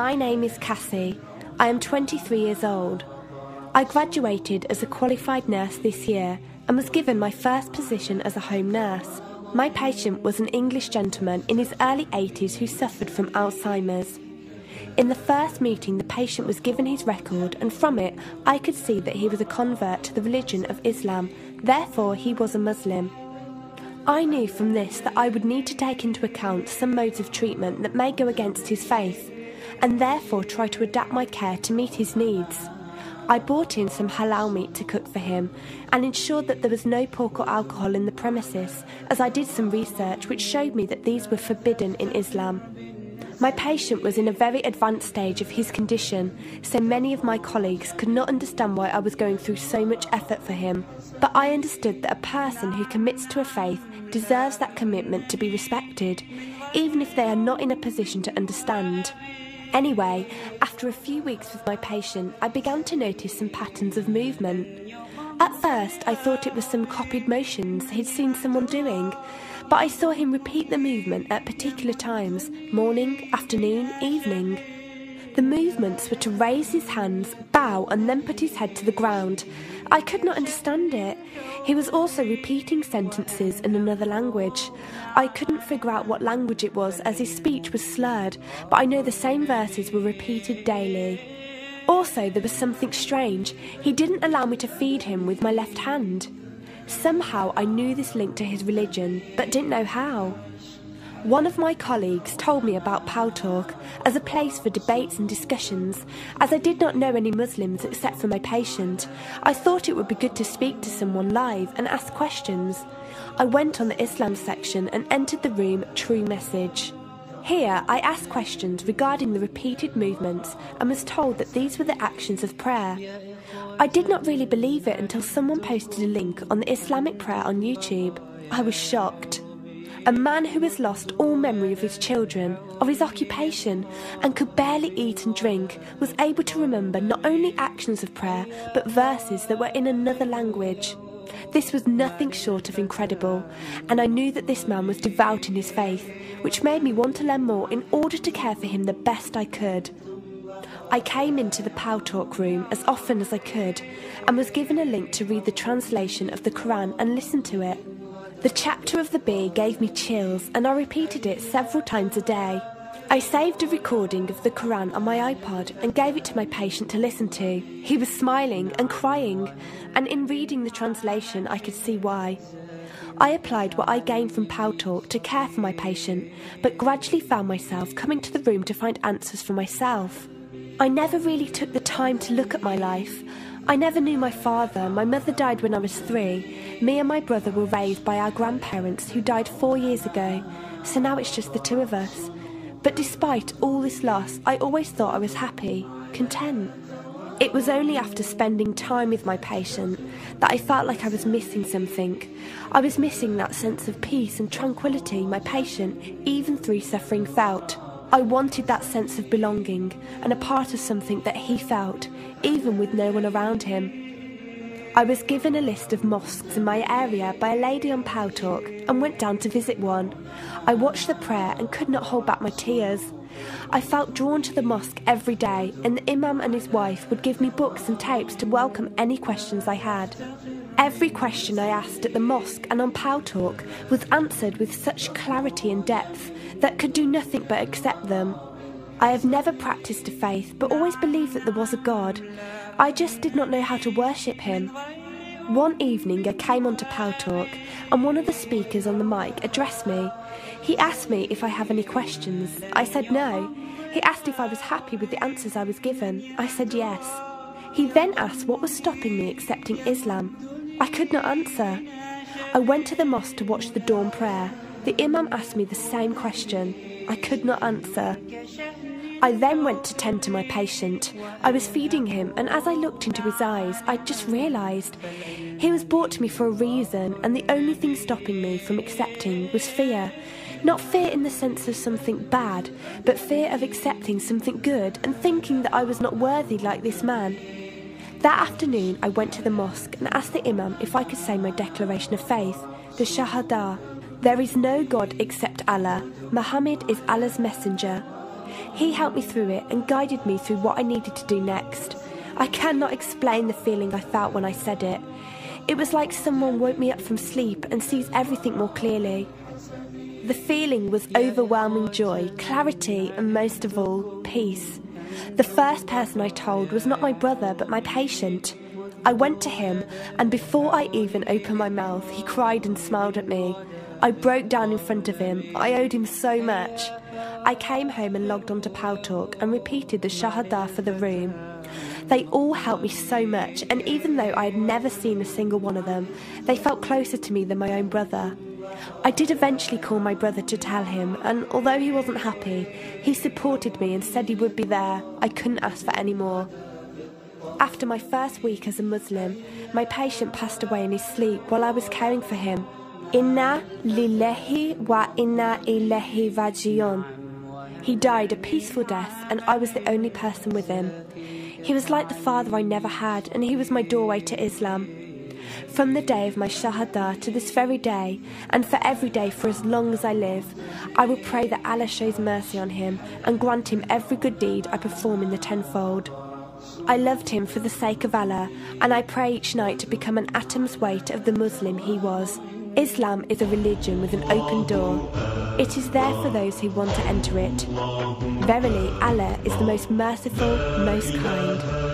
My name is Cassie. I am 23 years old. I graduated as a qualified nurse this year and was given my first position as a home nurse. My patient was an English gentleman in his early 80s who suffered from Alzheimer's. In the first meeting, the patient was given his record, and from it I could see that he was a convert to the religion of Islam, therefore he was a Muslim. I knew from this that I would need to take into account some modes of treatment that may go against his faith, and therefore try to adapt my care to meet his needs. I bought in some halal meat to cook for him and ensured that there was no pork or alcohol in the premises, as I did some research which showed me that these were forbidden in Islam. My patient was in a very advanced stage of his condition, so many of my colleagues could not understand why I was going through so much effort for him. But I understood that a person who commits to a faith deserves that commitment to be respected, even if they are not in a position to understand. Anyway, after a few weeks with my patient, I began to notice some patterns of movement. At first, I thought it was some copied motions he'd seen someone doing, but I saw him repeat the movement at particular times: morning, afternoon, evening. The movements were to raise his hands, bow, and then put his head to the ground. I could not understand it. He was also repeating sentences in another language. I couldn't figure out what language it was, as his speech was slurred, but I know the same verses were repeated daily. Also, there was something strange. He didn't allow me to feed him with my left hand. Somehow I knew this linked to his religion, but didn't know how. One of my colleagues told me about Paltalk as a place for debates and discussions. As I did not know any Muslims except for my patient, I thought it would be good to speak to someone live and ask questions. I went on the Islam section and entered the room True Message. Here I asked questions regarding the repeated movements and was told that these were the actions of prayer. I did not really believe it until someone posted a link on the Islamic prayer on YouTube. I was shocked. A man who has lost all memory of his children, of his occupation, and could barely eat and drink, was able to remember not only actions of prayer, but verses that were in another language. This was nothing short of incredible, and I knew that this man was devout in his faith, which made me want to learn more in order to care for him the best I could. I came into the Paltalk room as often as I could, and was given a link to read the translation of the Quran and listen to it. The chapter of the bee gave me chills, and I repeated it several times a day. I saved a recording of the Quran on my iPod and gave it to my patient to listen to. He was smiling and crying, and in reading the translation I could see why. I applied what I gained from Paltalk to care for my patient, but gradually found myself coming to the room to find answers for myself. I never really took the time to look at my life. I never knew my father. My mother died when I was 3. Me and my brother were raised by our grandparents who died 4 years ago, so now it's just the two of us. But despite all this loss, I always thought I was happy, content. It was only after spending time with my patient that I felt like I was missing something. I was missing that sense of peace and tranquility my patient, even through suffering, felt. I wanted that sense of belonging and a part of something that he felt, even with no one around him. I was given a list of mosques in my area by a lady on Paltalk and went down to visit one. I watched the prayer and could not hold back my tears. I felt drawn to the mosque every day, and the imam and his wife would give me books and tapes to welcome any questions I had. Every question I asked at the mosque and on Paltalk was answered with such clarity and depth that could do nothing but accept them. I have never practiced a faith, but always believed that there was a God. I just did not know how to worship him. One evening I came onto Paltalk, and one of the speakers on the mic addressed me. He asked me if I have any questions. I said no. He asked if I was happy with the answers I was given. I said yes. He then asked what was stopping me accepting Islam. I could not answer. I went to the mosque to watch the dawn prayer. The imam asked me the same question. I could not answer. I then went to tend to my patient. I was feeding him, and as I looked into his eyes, I just realised he was brought to me for a reason, and the only thing stopping me from accepting was fear. Not fear in the sense of something bad, but fear of accepting something good and thinking that I was not worthy like this man. That afternoon I went to the mosque and asked the imam if I could say my declaration of faith, the Shahada. There is no God except Allah. Muhammad is Allah's messenger. He helped me through it and guided me through what I needed to do next. I cannot explain the feeling I felt when I said it. It was like someone woke me up from sleep and sees everything more clearly. The feeling was overwhelming joy, clarity, and most of all, peace. The first person I told was not my brother, but my patient. I went to him, and before I even opened my mouth, he cried and smiled at me. I broke down in front of him. I owed him so much. I came home and logged onto Paltalk and repeated the Shahada for the room. They all helped me so much, and even though I had never seen a single one of them, they felt closer to me than my own brother. I did eventually call my brother to tell him, and although he wasn't happy, he supported me and said he would be there. I couldn't ask for any more. After my first week as a Muslim, my patient passed away in his sleep while I was caring for him. Inna lillahi wa inna ilayhi raji'un. He died a peaceful death, and I was the only person with him. He was like the father I never had, and he was my doorway to Islam. From the day of my Shahada to this very day, and for every day for as long as I live, I will pray that Allah shows mercy on him and grant him every good deed I perform in the tenfold. I loved him for the sake of Allah, and I pray each night to become an atom's weight of the Muslim he was. Islam is a religion with an open door. It is there for those who want to enter it. Verily, Allah is the most merciful, most kind.